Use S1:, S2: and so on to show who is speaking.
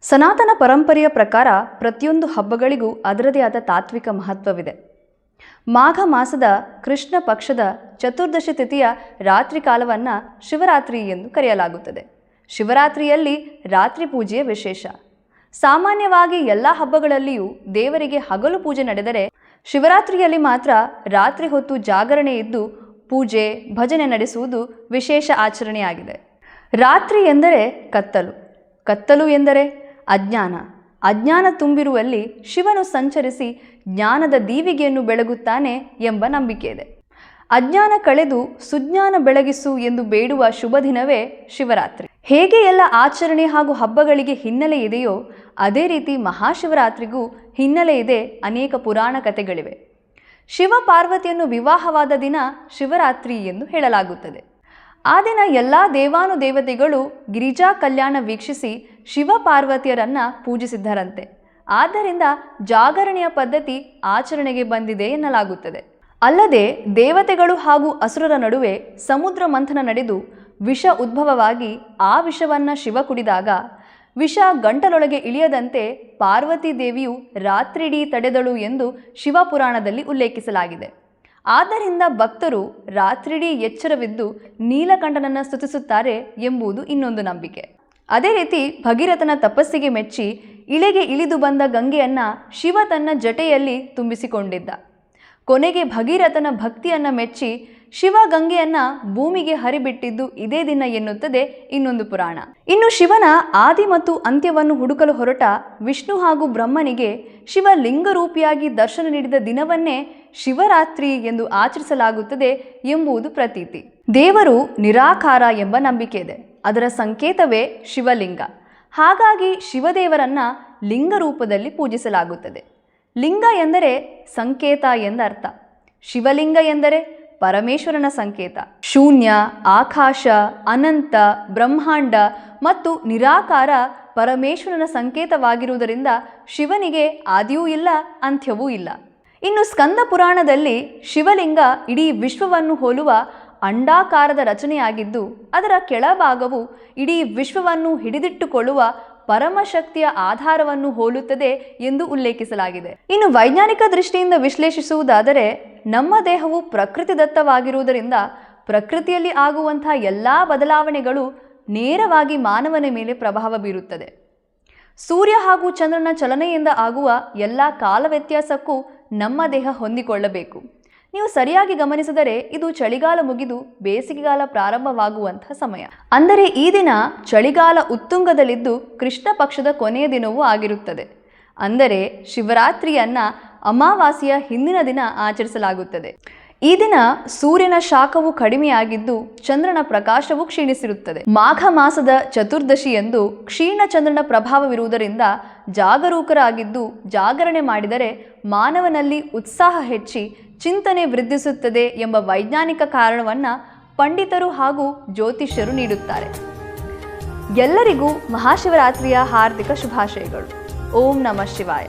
S1: ಸನಾತನ ಪರಂಪರೆಯ ಪ್ರಕಾರ ಪ್ರತಿಯೊಂದು ಹಬ್ಬಗಳಿಗೂ ಅದರದೇ ಆದ ತಾತ್ವಿಕ ಮಹತ್ವವಿದೆ. ಮಾಘ ಮಾಸದ ಕೃಷ್ಣ ಪಕ್ಷದ ಚತುರ್ದಶಿ ತಿಥಿಯ ರಾತ್ರಿ ಕಾಲವನ್ನು ಶಿವರಾತ್ರಿ ಎಂದು ಕರೆಯಲಾಗುತ್ತದೆ. ಶಿವರಾತ್ರಿಯಲ್ಲಿ ರಾತ್ರಿ ಪೂಜೆಯ ವಿಶೇಷ. ಸಾಮಾನ್ಯವಾಗಿ ಎಲ್ಲ ಹಬ್ಬಗಳಲ್ಲಿಯೂ ದೇವರಿಗೆ ಹಗಲು ಪೂಜೆ ನಡೆದರೆ ಶಿವರಾತ್ರಿಯಲ್ಲಿ ಮಾತ್ರ ರಾತ್ರಿ ಹೊತ್ತು ಜಾಗರಣೆ ಇದ್ದು ಪೂಜೆ ಭಜನೆ ನಡೆಸುವುದು ವಿಶೇಷ ಆಚರಣೆಯಾಗಿದೆ. ರಾತ್ರಿ ಎಂದರೆ ಕತ್ತಲು, ಕತ್ತಲು ಎಂದರೆ ಅಜ್ಞಾನ, ಅಜ್ಞಾನ ತುಂಬಿರುವಲ್ಲಿ ಶಿವನು ಸಂಚರಿಸಿ ಜ್ಞಾನದ ದೀವಿಗೆಯನ್ನು ಬೆಳಗುತ್ತಾನೆ ಎಂಬ ನಂಬಿಕೆ ಇದೆ. ಅಜ್ಞಾನ ಕಳೆದು ಸುಜ್ಞಾನ ಬೆಳಗಿಸು ಎಂದು ಬೇಡುವ ಶುಭ ದಿನವೇ ಶಿವರಾತ್ರಿ. ಹೇಗೆ ಎಲ್ಲ ಆಚರಣೆ ಹಾಗೂ ಹಬ್ಬಗಳಿಗೆ ಹಿನ್ನೆಲೆ ಇದೆಯೋ ಅದೇ ರೀತಿ ಮಹಾಶಿವರಾತ್ರಿಗೂ ಹಿನ್ನೆಲೆ ಇದೆ. ಅನೇಕ ಪುರಾಣ ಕಥೆಗಳಿವೆ. ಶಿವ ಪಾರ್ವತಿಯನ್ನು ವಿವಾಹವಾದ ದಿನ ಶಿವರಾತ್ರಿ ಎಂದು ಹೇಳಲಾಗುತ್ತದೆ. ಆ ದಿನ ಎಲ್ಲ ದೇವಾನುದೇವತೆಗಳು ಗಿರಿಜಾ ಕಲ್ಯಾಣ ವೀಕ್ಷಿಸಿ ಶಿವ ಪಾರ್ವತಿಯರನ್ನು ಪೂಜಿಸಿದ್ದರಂತೆ. ಆದ್ದರಿಂದ ಜಾಗರಣೆಯ ಪದ್ಧತಿ ಆಚರಣೆಗೆ ಬಂದಿದೆ ಎನ್ನಲಾಗುತ್ತದೆ. ಅಲ್ಲದೆ ದೇವತೆಗಳು ಹಾಗೂ ಅಸುರರ ನಡುವೆ ಸಮುದ್ರ ಮಂಥನ ನಡೆದು ವಿಷ ಉದ್ಭವವಾಗಿ ಆ ವಿಷವನ್ನು ಶಿವ ಕುಡಿದಾಗ ವಿಷ ಗಂಟಲೊಳಗೆ ಇಳಿಯದಂತೆ ಪಾರ್ವತಿ ದೇವಿಯು ರಾತ್ರಿಡೀ ತಡೆದಳು ಎಂದು ಶಿವಪುರಾಣದಲ್ಲಿ ಉಲ್ಲೇಖಿಸಲಾಗಿದೆ. ಆದ್ದರಿಂದ ಭಕ್ತರು ರಾತ್ರಿಡೀ ಎಚ್ಚರವಿದ್ದು ನೀಲಕಂಠನನ್ನು ಸ್ತುತಿಸುತ್ತಾರೆ ಎಂಬುದು ಇನ್ನೊಂದು ನಂಬಿಕೆ. ಅದೇ ರೀತಿ ಭಗೀರಥನ ತಪಸ್ಸಿಗೆ ಮೆಚ್ಚಿ ಇಳೆಗೆ ಇಳಿದು ಬಂದ ಗಂಗೆಯನ್ನು ಶಿವ ತನ್ನ ಜಟೆಯಲ್ಲಿ ತುಂಬಿಸಿಕೊಂಡಿದ್ದ. ಕೊನೆಗೆ ಭಗೀರಥನ ಭಕ್ತಿಯನ್ನು ಮೆಚ್ಚಿ ಶಿವ ಗಂಗೆಯನ್ನು ಭೂಮಿಗೆ ಹರಿಬಿಟ್ಟಿದ್ದು ಇದೇ ದಿನ ಎನ್ನುತ್ತದೆ ಇನ್ನೊಂದು ಪುರಾಣ. ಇನ್ನು ಶಿವನ ಆದಿ ಮತ್ತು ಅಂತ್ಯವನ್ನು ಹುಡುಕಲು ಹೊರಟ ವಿಷ್ಣು ಹಾಗೂ ಬ್ರಹ್ಮನಿಗೆ ಶಿವ ಲಿಂಗರೂಪಿಯಾಗಿ ದರ್ಶನ ನೀಡಿದ ದಿನವನ್ನೇ ಶಿವರಾತ್ರಿ ಎಂದು ಆಚರಿಸಲಾಗುತ್ತದೆ ಎಂಬುದು ಪ್ರತೀತಿ. ದೇವರು ನಿರಾಕಾರ ಎಂಬ ನಂಬಿಕೆ ಇದೆ. ಅದರ ಸಂಕೇತವೇ ಶಿವಲಿಂಗ. ಹಾಗಾಗಿ ಶಿವದೇವರನ್ನ ಲಿಂಗ ರೂಪದಲ್ಲಿ ಪೂಜಿಸಲಾಗುತ್ತದೆ. ಲಿಂಗ ಎಂದರೆ ಸಂಕೇತ ಎಂದರ್ಥ. ಶಿವಲಿಂಗ ಎಂದರೆ ಪರಮೇಶ್ವರನ ಸಂಕೇತ. ಶೂನ್ಯ, ಆಕಾಶ, ಅನಂತ, ಬ್ರಹ್ಮಾಂಡ ಮತ್ತು ನಿರಾಕಾರ ಪರಮೇಶ್ವರನ ಸಂಕೇತವಾಗಿರುವುದರಿಂದ ಶಿವನಿಗೆ ಆದಿಯೂ ಇಲ್ಲ, ಅಂತ್ಯವೂ ಇಲ್ಲ. ಇನ್ನು ಸ್ಕಂದ ಪುರಾಣದಲ್ಲಿ ಶಿವಲಿಂಗ ಇಡೀ ವಿಶ್ವವನ್ನು ಹೋಲುವ ಅಂಡಾಕಾರದ ರಚನೆಯಾಗಿದ್ದು ಅದರ ಕೆಳಭಾಗವು ಇಡೀ ವಿಶ್ವವನ್ನು ಹಿಡಿದಿಟ್ಟುಕೊಳ್ಳುವ ಪರಮಶಕ್ತಿಯ ಆಧಾರವನ್ನು ಹೋಲುತ್ತದೆ ಎಂದು ಉಲ್ಲೇಖಿಸಲಾಗಿದೆ. ಇನ್ನು ವೈಜ್ಞಾನಿಕ ದೃಷ್ಟಿಯಿಂದ ವಿಶ್ಲೇಷಿಸುವುದಾದರೆ ನಮ್ಮ ದೇಹವು ಪ್ರಕೃತಿದತ್ತವಾಗಿರುವುದರಿಂದ ಪ್ರಕೃತಿಯಲ್ಲಿ ಆಗುವಂತಹ ಎಲ್ಲ ಬದಲಾವಣೆಗಳು ನೇರವಾಗಿ ಮಾನವನ ಮೇಲೆ ಪ್ರಭಾವ ಬೀರುತ್ತದೆ. ಸೂರ್ಯ ಹಾಗೂ ಚಂದ್ರನ ಚಲನೆಯಿಂದ ಆಗುವ ಎಲ್ಲ ಕಾಲ ವ್ಯತ್ಯಾಸಕ್ಕೂ ನಮ್ಮ ದೇಹ ಹೊಂದಿಕೊಳ್ಳಬೇಕು. ನೀವು ಸರಿಯಾಗಿ ಗಮನಿಸಿದರೆ ಇದು ಚಳಿಗಾಲ ಮುಗಿದು ಬೇಸಿಗೆಗಾಲ ಪ್ರಾರಂಭವಾಗುವಂತಹ ಸಮಯ. ಅಂದರೆ ಈ ದಿನ ಚಳಿಗಾಲ ಉತ್ತುಂಗದಲ್ಲಿದ್ದು ಕೃಷ್ಣ ಪಕ್ಷದ ಕೊನೆಯ ದಿನವೂ ಆಗಿರುತ್ತದೆ. ಅಂದರೆ ಶಿವರಾತ್ರಿಯನ್ನ ಅಮಾವಾಸ್ಯೆಯ ಹಿಂದಿನ ದಿನ ಆಚರಿಸಲಾಗುತ್ತದೆ. ಈ ದಿನ ಸೂರ್ಯನ ಶಾಖವು ಕಡಿಮೆಯಾಗಿದ್ದು ಚಂದ್ರನ ಪ್ರಕಾಶವು ಕ್ಷೀಣಿಸಿರುತ್ತದೆ. ಮಾಘ ಮಾಸದ ಚತುರ್ದಶಿ ಎಂದು ಕ್ಷೀಣ ಚಂದ್ರನ ಪ್ರಭಾವವಿರುವುದರಿಂದ ಜಾಗರೂಕರಾಗಿದ್ದು ಜಾಗರಣೆ ಮಾಡಿದರೆ ಮಾನವನಲ್ಲಿ ಉತ್ಸಾಹ ಹೆಚ್ಚಿ ಚಿಂತನೆ ವೃದ್ಧಿಸುತ್ತದೆ ಎಂಬ ವೈಜ್ಞಾನಿಕ ಕಾರಣವನ್ನು ಪಂಡಿತರು ಹಾಗೂ ಜ್ಯೋತಿಷ್ಯರು ನೀಡುತ್ತಾರೆ. ಎಲ್ಲರಿಗೂ ಮಹಾಶಿವರಾತ್ರಿಯ ಹಾರ್ದಿಕ ಶುಭಾಶಯಗಳು. ಓಂ ನಮಃ ಶಿವಾಯ.